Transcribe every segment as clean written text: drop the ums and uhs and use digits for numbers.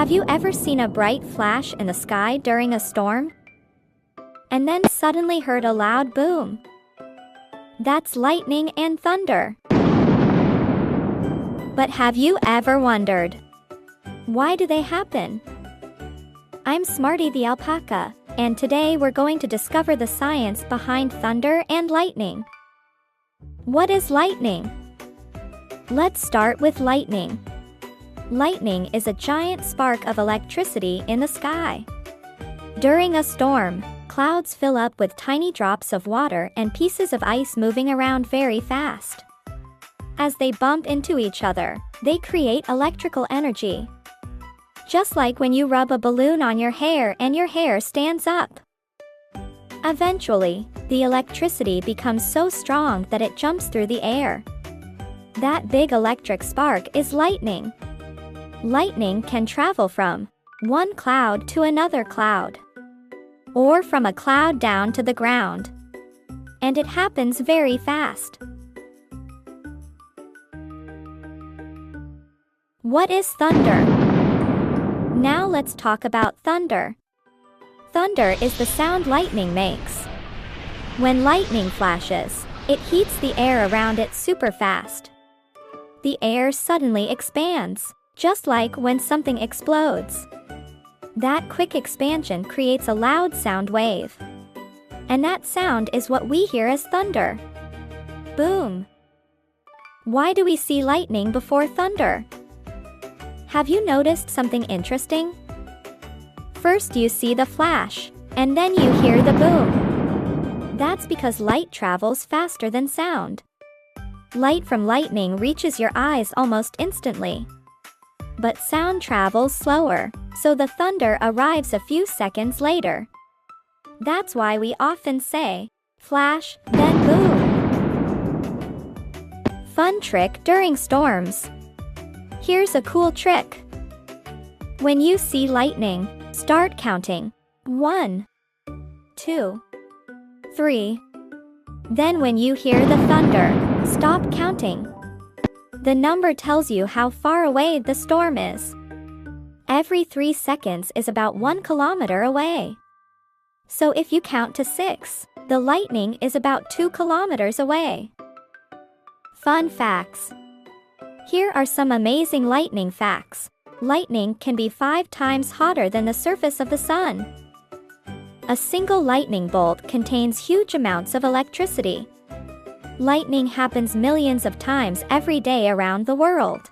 Have you ever seen a bright flash in the sky during a storm? And then suddenly heard a loud boom? That's lightning and thunder. But have you ever wondered, why do they happen? I'm Smartie the Alpaca, and today we're going to discover the science behind thunder and lightning. What is lightning? Let's start with lightning. Lightning is a giant spark of electricity in the sky. During a storm, clouds fill up with tiny drops of water and pieces of ice moving around very fast. As they bump into each other, they create electrical energy. Just like when you rub a balloon on your hair and your hair stands up. Eventually, the electricity becomes so strong that it jumps through the air. That big electric spark is lightning. Lightning can travel from one cloud to another cloud, or from a cloud down to the ground. And it happens very fast. What is thunder? Now let's talk about thunder. Thunder is the sound lightning makes. When lightning flashes, it heats the air around it super fast. The air suddenly expands, just like when something explodes. That quick expansion creates a loud sound wave. And that sound is what we hear as thunder. Boom! Why do we see lightning before thunder? Have you noticed something interesting? First you see the flash, and then you hear the boom. That's because light travels faster than sound. Light from lightning reaches your eyes almost instantly. But sound travels slower, so the thunder arrives a few seconds later. That's why we often say, flash, then boom. Fun trick during storms. Here's a cool trick. When you see lightning, start counting. 1, 2, 3. Then when you hear the thunder, stop counting. The number tells you how far away the storm is. Every 3 seconds is about 1 kilometer away. So if you count to 6, the lightning is about 2 kilometers away. Fun facts. Here are some amazing lightning facts. Lightning can be 5 times hotter than the surface of the sun. A single lightning bolt contains huge amounts of electricity. Lightning happens millions of times every day around the world.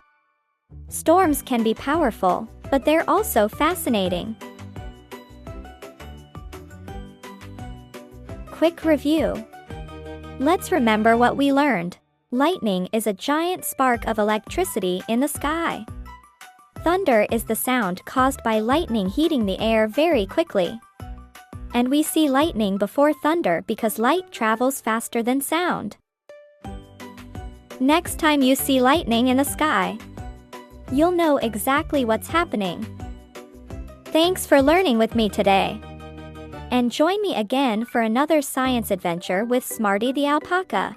Storms can be powerful, but they're also fascinating. Quick review. Let's remember what we learned. Lightning is a giant spark of electricity in the sky. Thunder is the sound caused by lightning heating the air very quickly. And we see lightning before thunder because light travels faster than sound. Next time you see lightning in the sky, you'll know exactly what's happening. Thanks for learning with me today. And join me again for another science adventure with Smartie the Alpaca.